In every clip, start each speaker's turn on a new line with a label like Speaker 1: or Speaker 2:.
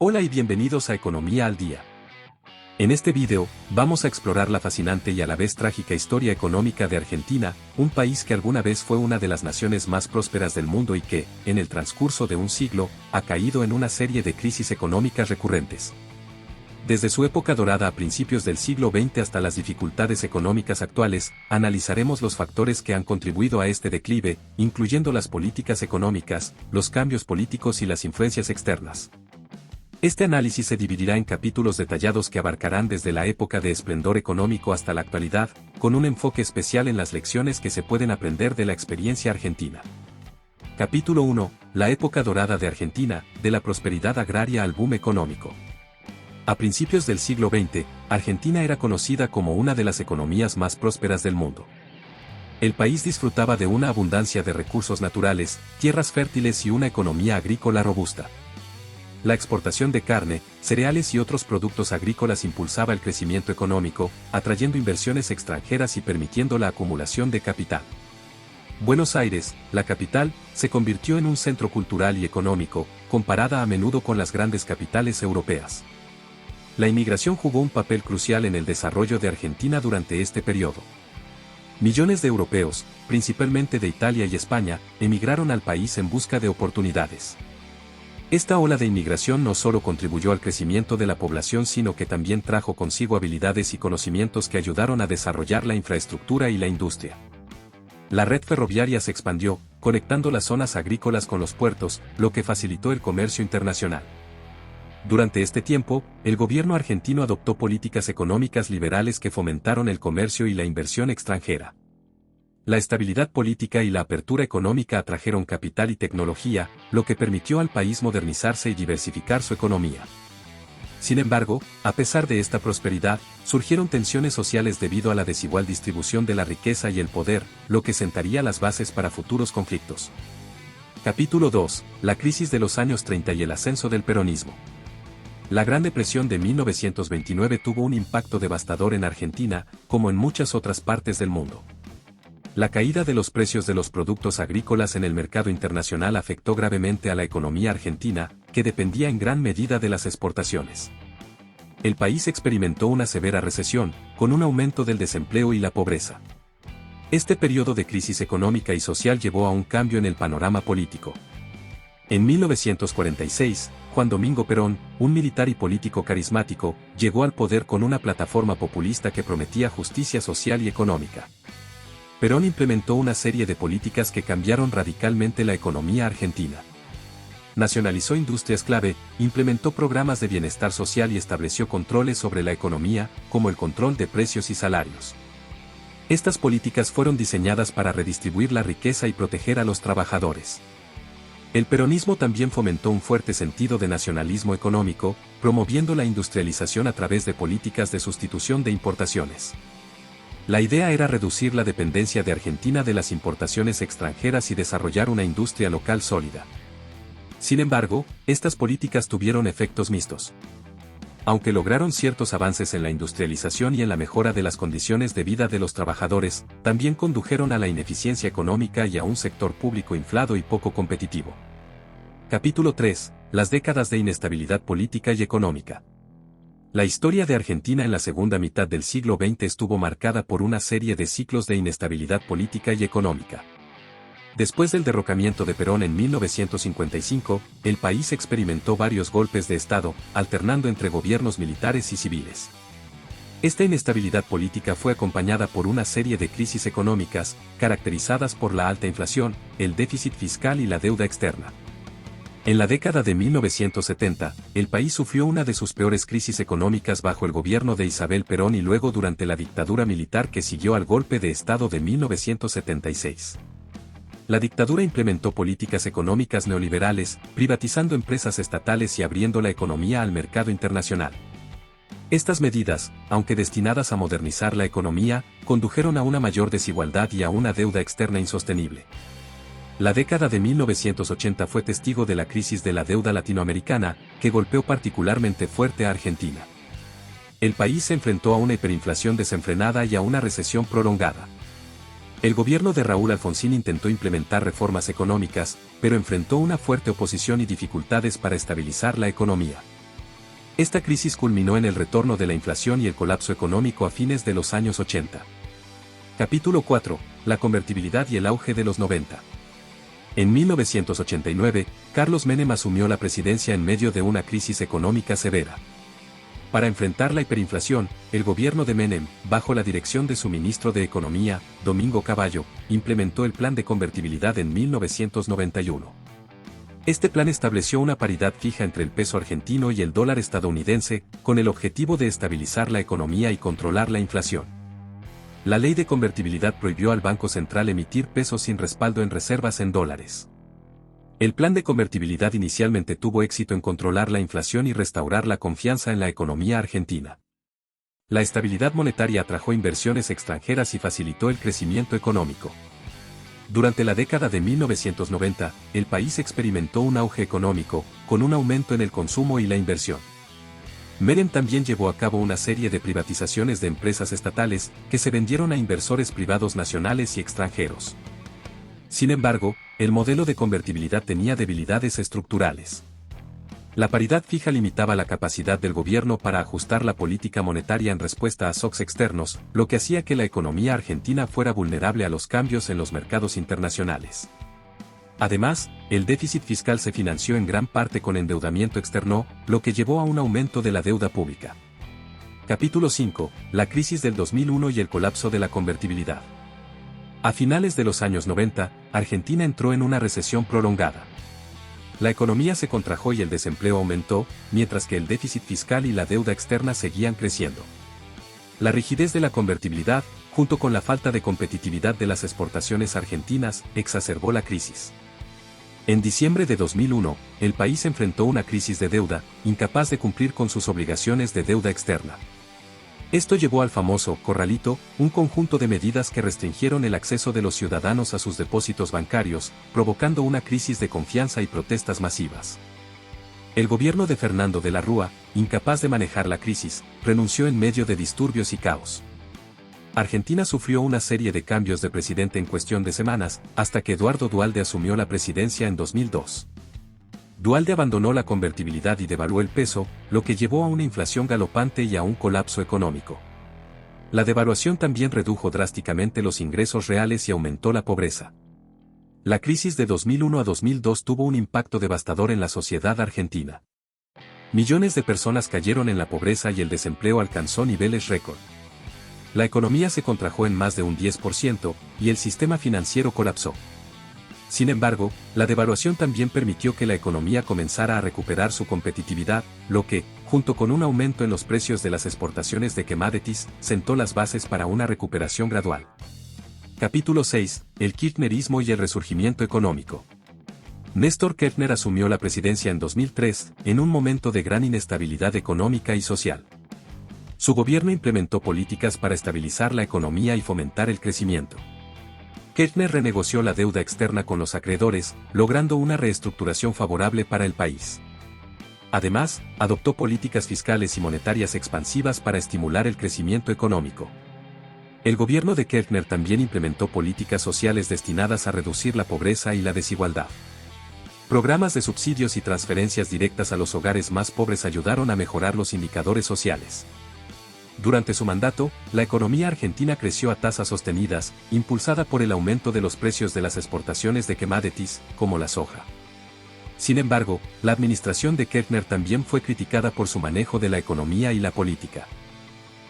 Speaker 1: Hola y bienvenidos a Economía al Día. En este video, vamos a explorar la fascinante y a la vez trágica historia económica de Argentina, un país que alguna vez fue una de las naciones más prósperas del mundo y que, en el transcurso de un siglo, ha caído en una serie de crisis económicas recurrentes. Desde su época dorada a principios del siglo XX hasta las dificultades económicas actuales, analizaremos los factores que han contribuido a este declive, incluyendo las políticas económicas, los cambios políticos y las influencias externas. Este análisis se dividirá en capítulos detallados que abarcarán desde la época de esplendor económico hasta la actualidad, con un enfoque especial en las lecciones que se pueden aprender de la experiencia argentina. Capítulo 1. La época dorada de Argentina, de la prosperidad agraria al boom económico. A principios del siglo XX, Argentina era conocida como una de las economías más prósperas del mundo. El país disfrutaba de una abundancia de recursos naturales, tierras fértiles y una economía agrícola robusta. La exportación de carne, cereales y otros productos agrícolas impulsaba el crecimiento económico, atrayendo inversiones extranjeras y permitiendo la acumulación de capital. Buenos Aires, la capital, se convirtió en un centro cultural y económico, comparada a menudo con las grandes capitales europeas. La inmigración jugó un papel crucial en el desarrollo de Argentina durante este periodo. Millones de europeos, principalmente de Italia y España, emigraron al país en busca de oportunidades. Esta ola de inmigración no solo contribuyó al crecimiento de la población sino que también trajo consigo habilidades y conocimientos que ayudaron a desarrollar la infraestructura y la industria. La red ferroviaria se expandió, conectando las zonas agrícolas con los puertos, lo que facilitó el comercio internacional. Durante este tiempo, el gobierno argentino adoptó políticas económicas liberales que fomentaron el comercio y la inversión extranjera. La estabilidad política y la apertura económica atrajeron capital y tecnología, lo que permitió al país modernizarse y diversificar su economía. Sin embargo, a pesar de esta prosperidad, surgieron tensiones sociales debido a la desigual distribución de la riqueza y el poder, lo que sentaría las bases para futuros conflictos. Capítulo 2. La crisis de los años 30 y el ascenso del peronismo. La Gran Depresión de 1929 tuvo un impacto devastador en Argentina, como en muchas otras partes del mundo. La caída de los precios de los productos agrícolas en el mercado internacional afectó gravemente a la economía argentina, que dependía en gran medida de las exportaciones. El país experimentó una severa recesión, con un aumento del desempleo y la pobreza. Este periodo de crisis económica y social llevó a un cambio en el panorama político. En 1946, Juan Domingo Perón, un militar y político carismático, llegó al poder con una plataforma populista que prometía justicia social y económica. Perón implementó una serie de políticas que cambiaron radicalmente la economía argentina. Nacionalizó industrias clave, implementó programas de bienestar social y estableció controles sobre la economía, como el control de precios y salarios. Estas políticas fueron diseñadas para redistribuir la riqueza y proteger a los trabajadores. El peronismo también fomentó un fuerte sentido de nacionalismo económico, promoviendo la industrialización a través de políticas de sustitución de importaciones. La idea era reducir la dependencia de Argentina de las importaciones extranjeras y desarrollar una industria local sólida. Sin embargo, estas políticas tuvieron efectos mixtos. Aunque lograron ciertos avances en la industrialización y en la mejora de las condiciones de vida de los trabajadores, también condujeron a la ineficiencia económica y a un sector público inflado y poco competitivo. Capítulo 3. Las décadas de inestabilidad política y económica. La historia de Argentina en la segunda mitad del siglo XX estuvo marcada por una serie de ciclos de inestabilidad política y económica. Después del derrocamiento de Perón en 1955, el país experimentó varios golpes de Estado, alternando entre gobiernos militares y civiles. Esta inestabilidad política fue acompañada por una serie de crisis económicas, caracterizadas por la alta inflación, el déficit fiscal y la deuda externa. En la década de 1970, el país sufrió una de sus peores crisis económicas bajo el gobierno de Isabel Perón y luego durante la dictadura militar que siguió al golpe de Estado de 1976. La dictadura implementó políticas económicas neoliberales, privatizando empresas estatales y abriendo la economía al mercado internacional. Estas medidas, aunque destinadas a modernizar la economía, condujeron a una mayor desigualdad y a una deuda externa insostenible. La década de 1980 fue testigo de la crisis de la deuda latinoamericana, que golpeó particularmente fuerte a Argentina. El país se enfrentó a una hiperinflación desenfrenada y a una recesión prolongada. El gobierno de Raúl Alfonsín intentó implementar reformas económicas, pero enfrentó una fuerte oposición y dificultades para estabilizar la economía. Esta crisis culminó en el retorno de la inflación y el colapso económico a fines de los años 80. Capítulo 4. La convertibilidad y el auge de los 90. En 1989, Carlos Menem asumió la presidencia en medio de una crisis económica severa. Para enfrentar la hiperinflación, el gobierno de Menem, bajo la dirección de su ministro de Economía, Domingo Cavallo, implementó el plan de convertibilidad en 1991. Este plan estableció una paridad fija entre el peso argentino y el dólar estadounidense, con el objetivo de estabilizar la economía y controlar la inflación. La ley de convertibilidad prohibió al Banco Central emitir pesos sin respaldo en reservas en dólares. El plan de convertibilidad inicialmente tuvo éxito en controlar la inflación y restaurar la confianza en la economía argentina. La estabilidad monetaria atrajo inversiones extranjeras y facilitó el crecimiento económico. Durante la década de 1990, el país experimentó un auge económico, con un aumento en el consumo y la inversión. Menem también llevó a cabo una serie de privatizaciones de empresas estatales, que se vendieron a inversores privados nacionales y extranjeros. Sin embargo, el modelo de convertibilidad tenía debilidades estructurales. La paridad fija limitaba la capacidad del gobierno para ajustar la política monetaria en respuesta a shocks externos, lo que hacía que la economía argentina fuera vulnerable a los cambios en los mercados internacionales. Además, el déficit fiscal se financió en gran parte con endeudamiento externo, lo que llevó a un aumento de la deuda pública. Capítulo 5. La crisis del 2001 y el colapso de la convertibilidad. A finales de los años 90, Argentina entró en una recesión prolongada. La economía se contrajo y el desempleo aumentó, mientras que el déficit fiscal y la deuda externa seguían creciendo. La rigidez de la convertibilidad, junto con la falta de competitividad de las exportaciones argentinas, exacerbó la crisis. En diciembre de 2001, el país enfrentó una crisis de deuda, incapaz de cumplir con sus obligaciones de deuda externa. Esto llevó al famoso corralito, un conjunto de medidas que restringieron el acceso de los ciudadanos a sus depósitos bancarios, provocando una crisis de confianza y protestas masivas. El gobierno de Fernando de la Rúa, incapaz de manejar la crisis, renunció en medio de disturbios y caos. Argentina sufrió una serie de cambios de presidente en cuestión de semanas, hasta que Eduardo Duhalde asumió la presidencia en 2002. Duhalde abandonó la convertibilidad y devaluó el peso, lo que llevó a una inflación galopante y a un colapso económico. La devaluación también redujo drásticamente los ingresos reales y aumentó la pobreza. La crisis de 2001 a 2002 tuvo un impacto devastador en la sociedad argentina. Millones de personas cayeron en la pobreza y el desempleo alcanzó niveles récord. La economía se contrajo en más de un 10%, y el sistema financiero colapsó. Sin embargo, la devaluación también permitió que la economía comenzara a recuperar su competitividad, lo que, junto con un aumento en los precios de las exportaciones de commodities, sentó las bases para una recuperación gradual. Capítulo 6. El kirchnerismo y el resurgimiento económico. Néstor Kirchner asumió la presidencia en 2003, en un momento de gran inestabilidad económica y social. Su gobierno implementó políticas para estabilizar la economía y fomentar el crecimiento. Kirchner renegoció la deuda externa con los acreedores, logrando una reestructuración favorable para el país. Además, adoptó políticas fiscales y monetarias expansivas para estimular el crecimiento económico. El gobierno de Kirchner también implementó políticas sociales destinadas a reducir la pobreza y la desigualdad. Programas de subsidios y transferencias directas a los hogares más pobres ayudaron a mejorar los indicadores sociales. Durante su mandato, la economía argentina creció a tasas sostenidas, impulsada por el aumento de los precios de las exportaciones de commodities, como la soja. Sin embargo, la administración de Kirchner también fue criticada por su manejo de la economía y la política.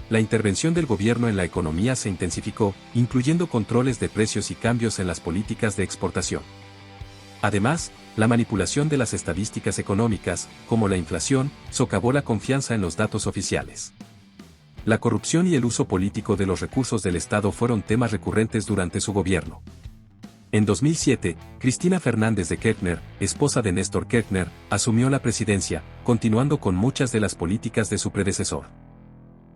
Speaker 1: La intervención del gobierno en la economía se intensificó, incluyendo controles de precios y cambios en las políticas de exportación. Además, la manipulación de las estadísticas económicas, como la inflación, socavó la confianza en los datos oficiales. La corrupción y el uso político de los recursos del Estado fueron temas recurrentes durante su gobierno. En 2007, Cristina Fernández de Kirchner, esposa de Néstor Kirchner, asumió la presidencia, continuando con muchas de las políticas de su predecesor.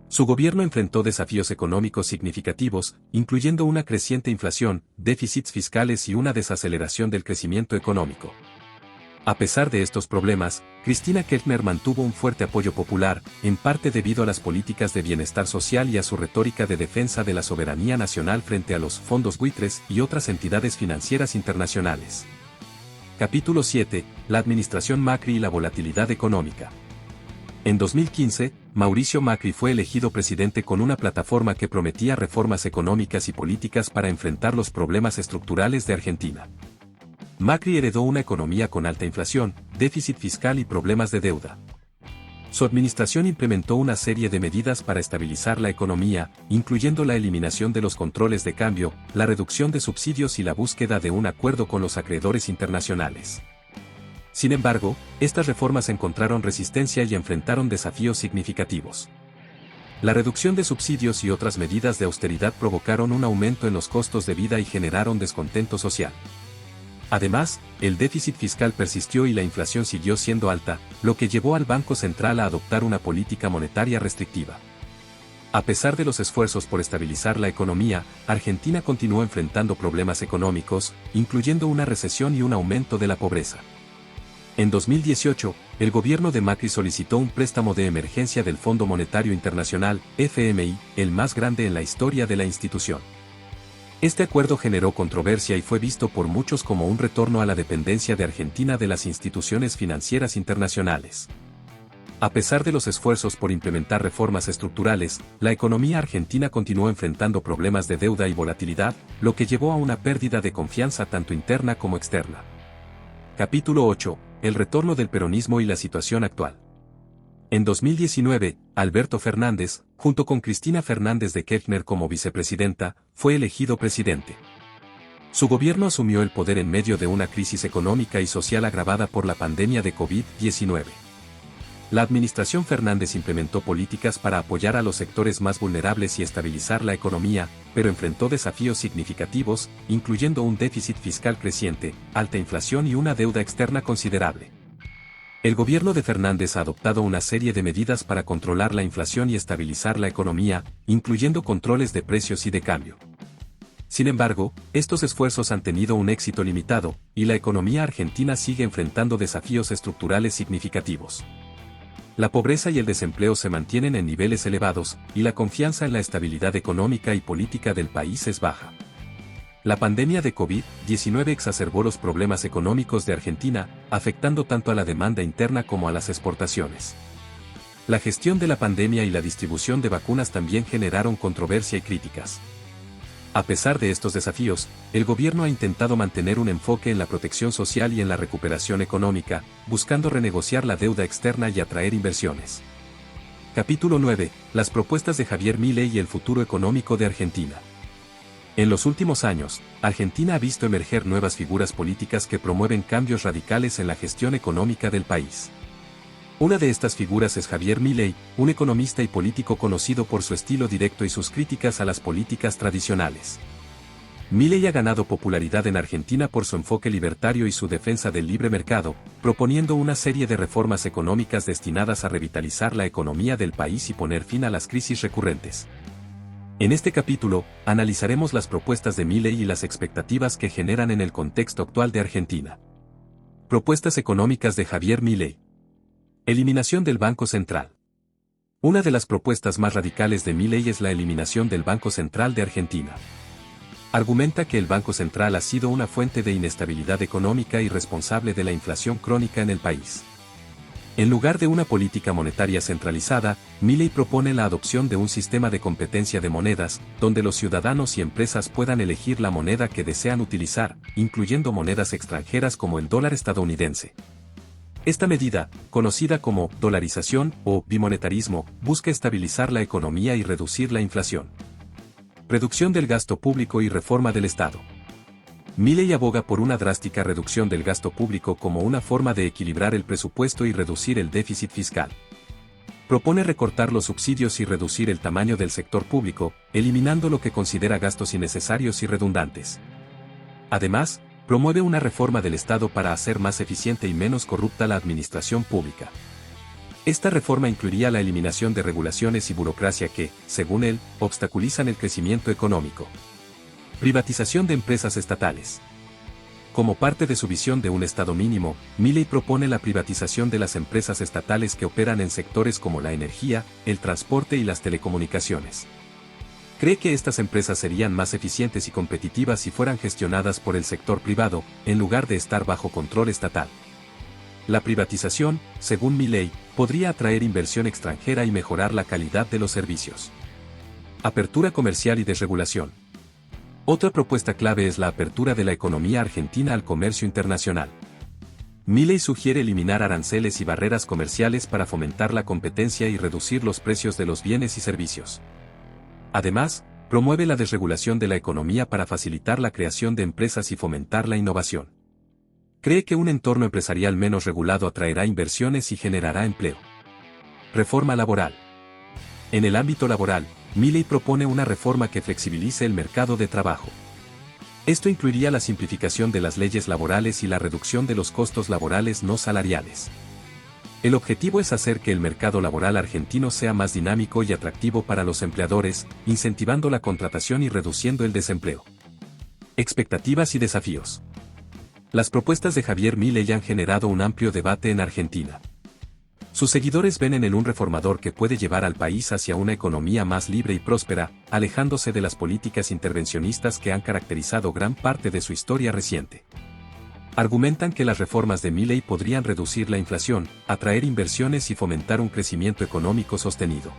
Speaker 1: Su gobierno enfrentó desafíos económicos significativos, incluyendo una creciente inflación, déficits fiscales y una desaceleración del crecimiento económico. A pesar de estos problemas, Cristina Kirchner mantuvo un fuerte apoyo popular, en parte debido a las políticas de bienestar social y a su retórica de defensa de la soberanía nacional frente a los fondos buitres y otras entidades financieras internacionales. Capítulo 7. La administración Macri y la volatilidad económica. En 2015, Mauricio Macri fue elegido presidente con una plataforma que prometía reformas económicas y políticas para enfrentar los problemas estructurales de Argentina. Macri heredó una economía con alta inflación, déficit fiscal y problemas de deuda. Su administración implementó una serie de medidas para estabilizar la economía, incluyendo la eliminación de los controles de cambio, la reducción de subsidios y la búsqueda de un acuerdo con los acreedores internacionales. Sin embargo, estas reformas encontraron resistencia y enfrentaron desafíos significativos. La reducción de subsidios y otras medidas de austeridad provocaron un aumento en los costos de vida y generaron descontento social. Además, el déficit fiscal persistió y la inflación siguió siendo alta, lo que llevó al Banco Central a adoptar una política monetaria restrictiva. A pesar de los esfuerzos por estabilizar la economía, Argentina continuó enfrentando problemas económicos, incluyendo una recesión y un aumento de la pobreza. En 2018, el gobierno de Macri solicitó un préstamo de emergencia del Fondo Monetario Internacional, FMI, el más grande en la historia de la institución. Este acuerdo generó controversia y fue visto por muchos como un retorno a la dependencia de Argentina de las instituciones financieras internacionales. A pesar de los esfuerzos por implementar reformas estructurales, la economía argentina continuó enfrentando problemas de deuda y volatilidad, lo que llevó a una pérdida de confianza tanto interna como externa. Capítulo 8. El retorno del peronismo y la situación actual. En 2019, Alberto Fernández, junto con Cristina Fernández de Kirchner como vicepresidenta, fue elegido presidente. Su gobierno asumió el poder en medio de una crisis económica y social agravada por la pandemia de COVID-19. La administración Fernández implementó políticas para apoyar a los sectores más vulnerables y estabilizar la economía, pero enfrentó desafíos significativos, incluyendo un déficit fiscal creciente, alta inflación y una deuda externa considerable. El gobierno de Fernández ha adoptado una serie de medidas para controlar la inflación y estabilizar la economía, incluyendo controles de precios y de cambio. Sin embargo, estos esfuerzos han tenido un éxito limitado, y la economía argentina sigue enfrentando desafíos estructurales significativos. La pobreza y el desempleo se mantienen en niveles elevados, y la confianza en la estabilidad económica y política del país es baja. La pandemia de COVID-19 exacerbó los problemas económicos de Argentina, afectando tanto a la demanda interna como a las exportaciones. La gestión de la pandemia y la distribución de vacunas también generaron controversia y críticas. A pesar de estos desafíos, el gobierno ha intentado mantener un enfoque en la protección social y en la recuperación económica, buscando renegociar la deuda externa y atraer inversiones. Capítulo 9. Las propuestas de Javier Milei y el futuro económico de Argentina. En los últimos años, Argentina ha visto emerger nuevas figuras políticas que promueven cambios radicales en la gestión económica del país. Una de estas figuras es Javier Milei, un economista y político conocido por su estilo directo y sus críticas a las políticas tradicionales. Milei ha ganado popularidad en Argentina por su enfoque libertario y su defensa del libre mercado, proponiendo una serie de reformas económicas destinadas a revitalizar la economía del país y poner fin a las crisis recurrentes. En este capítulo, analizaremos las propuestas de Milei y las expectativas que generan en el contexto actual de Argentina. Propuestas económicas de Javier Milei. Eliminación del Banco Central. Una de las propuestas más radicales de Milei es la eliminación del Banco Central de Argentina. Argumenta que el Banco Central ha sido una fuente de inestabilidad económica y responsable de la inflación crónica en el país. En lugar de una política monetaria centralizada, Milei propone la adopción de un sistema de competencia de monedas, donde los ciudadanos y empresas puedan elegir la moneda que desean utilizar, incluyendo monedas extranjeras como el dólar estadounidense. Esta medida, conocida como dolarización o bimonetarismo, busca estabilizar la economía y reducir la inflación. Reducción del gasto público y reforma del Estado. Milei aboga por una drástica reducción del gasto público como una forma de equilibrar el presupuesto y reducir el déficit fiscal. Propone recortar los subsidios y reducir el tamaño del sector público, eliminando lo que considera gastos innecesarios y redundantes. Además, promueve una reforma del Estado para hacer más eficiente y menos corrupta la administración pública. Esta reforma incluiría la eliminación de regulaciones y burocracia que, según él, obstaculizan el crecimiento económico. Privatización de empresas estatales. Como parte de su visión de un Estado mínimo, Milei propone la privatización de las empresas estatales que operan en sectores como la energía, el transporte y las telecomunicaciones. Cree que estas empresas serían más eficientes y competitivas si fueran gestionadas por el sector privado, en lugar de estar bajo control estatal. La privatización, según Milei, podría atraer inversión extranjera y mejorar la calidad de los servicios. Apertura comercial y desregulación. Otra propuesta clave es la apertura de la economía argentina al comercio internacional. Milei sugiere eliminar aranceles y barreras comerciales para fomentar la competencia y reducir los precios de los bienes y servicios. Además, promueve la desregulación de la economía para facilitar la creación de empresas y fomentar la innovación. Cree que un entorno empresarial menos regulado atraerá inversiones y generará empleo. Reforma laboral. En el ámbito laboral, Milei propone una reforma que flexibilice el mercado de trabajo. Esto incluiría la simplificación de las leyes laborales y la reducción de los costos laborales no salariales. El objetivo es hacer que el mercado laboral argentino sea más dinámico y atractivo para los empleadores, incentivando la contratación y reduciendo el desempleo. Expectativas y desafíos. Las propuestas de Javier Milei han generado un amplio debate en Argentina. Sus seguidores ven en él un reformador que puede llevar al país hacia una economía más libre y próspera, alejándose de las políticas intervencionistas que han caracterizado gran parte de su historia reciente. Argumentan que las reformas de Milei podrían reducir la inflación, atraer inversiones y fomentar un crecimiento económico sostenido.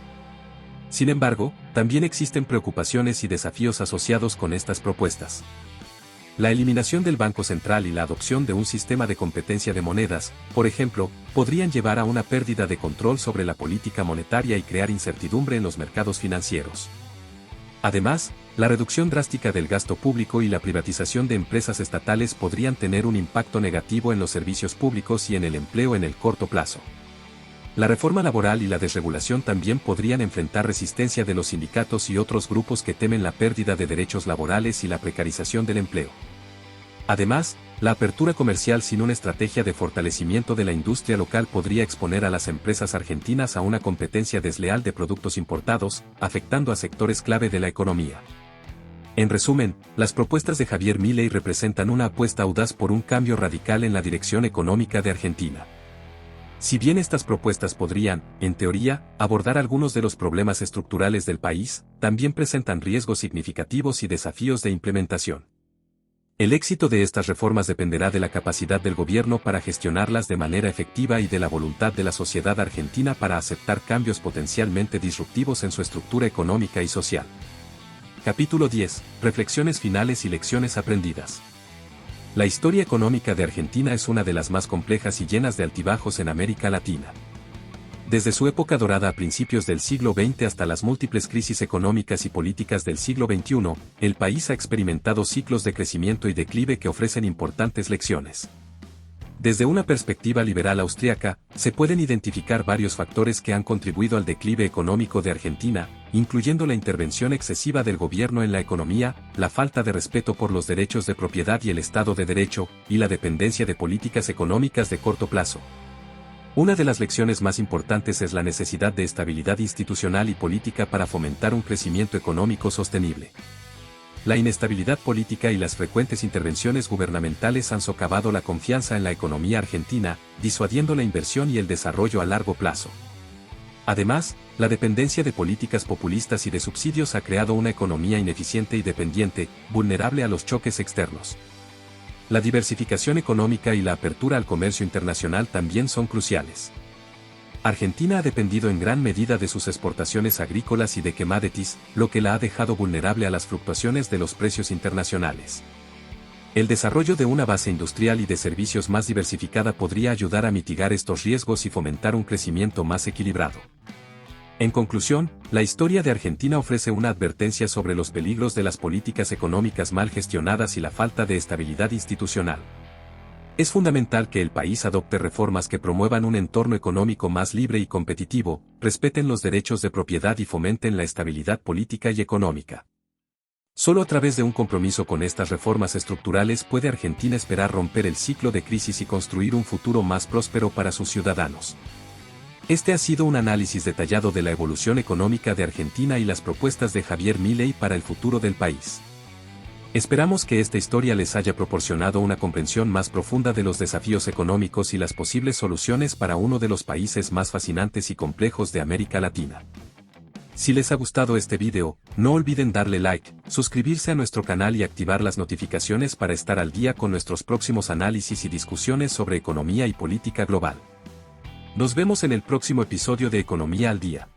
Speaker 1: Sin embargo, también existen preocupaciones y desafíos asociados con estas propuestas. La eliminación del Banco Central y la adopción de un sistema de competencia de monedas, por ejemplo, podrían llevar a una pérdida de control sobre la política monetaria y crear incertidumbre en los mercados financieros. Además, la reducción drástica del gasto público y la privatización de empresas estatales podrían tener un impacto negativo en los servicios públicos y en el empleo en el corto plazo. La reforma laboral y la desregulación también podrían enfrentar resistencia de los sindicatos y otros grupos que temen la pérdida de derechos laborales y la precarización del empleo. Además, la apertura comercial sin una estrategia de fortalecimiento de la industria local podría exponer a las empresas argentinas a una competencia desleal de productos importados, afectando a sectores clave de la economía. En resumen, las propuestas de Javier Milei representan una apuesta audaz por un cambio radical en la dirección económica de Argentina. Si bien estas propuestas podrían, en teoría, abordar algunos de los problemas estructurales del país, también presentan riesgos significativos y desafíos de implementación. El éxito de estas reformas dependerá de la capacidad del gobierno para gestionarlas de manera efectiva y de la voluntad de la sociedad argentina para aceptar cambios potencialmente disruptivos en su estructura económica y social. Capítulo 10. Reflexiones finales y lecciones aprendidas. La historia económica de Argentina es una de las más complejas y llenas de altibajos en América Latina. Desde su época dorada a principios del siglo XX hasta las múltiples crisis económicas y políticas del siglo XXI, el país ha experimentado ciclos de crecimiento y declive que ofrecen importantes lecciones. Desde una perspectiva liberal austríaca, se pueden identificar varios factores que han contribuido al declive económico de Argentina, incluyendo la intervención excesiva del gobierno en la economía, la falta de respeto por los derechos de propiedad y el Estado de Derecho, y la dependencia de políticas económicas de corto plazo. Una de las lecciones más importantes es la necesidad de estabilidad institucional y política para fomentar un crecimiento económico sostenible. La inestabilidad política y las frecuentes intervenciones gubernamentales han socavado la confianza en la economía argentina, disuadiendo la inversión y el desarrollo a largo plazo. Además, la dependencia de políticas populistas y de subsidios ha creado una economía ineficiente y dependiente, vulnerable a los choques externos. La diversificación económica y la apertura al comercio internacional también son cruciales. Argentina ha dependido en gran medida de sus exportaciones agrícolas y de commodities, lo que la ha dejado vulnerable a las fluctuaciones de los precios internacionales. El desarrollo de una base industrial y de servicios más diversificada podría ayudar a mitigar estos riesgos y fomentar un crecimiento más equilibrado. En conclusión, la historia de Argentina ofrece una advertencia sobre los peligros de las políticas económicas mal gestionadas y la falta de estabilidad institucional. Es fundamental que el país adopte reformas que promuevan un entorno económico más libre y competitivo, respeten los derechos de propiedad y fomenten la estabilidad política y económica. Solo a través de un compromiso con estas reformas estructurales puede Argentina esperar romper el ciclo de crisis y construir un futuro más próspero para sus ciudadanos. Este ha sido un análisis detallado de la evolución económica de Argentina y las propuestas de Javier Milei para el futuro del país. Esperamos que esta historia les haya proporcionado una comprensión más profunda de los desafíos económicos y las posibles soluciones para uno de los países más fascinantes y complejos de América Latina. Si les ha gustado este video, no olviden darle like, suscribirse a nuestro canal y activar las notificaciones para estar al día con nuestros próximos análisis y discusiones sobre economía y política global. Nos vemos en el próximo episodio de Economía al Día.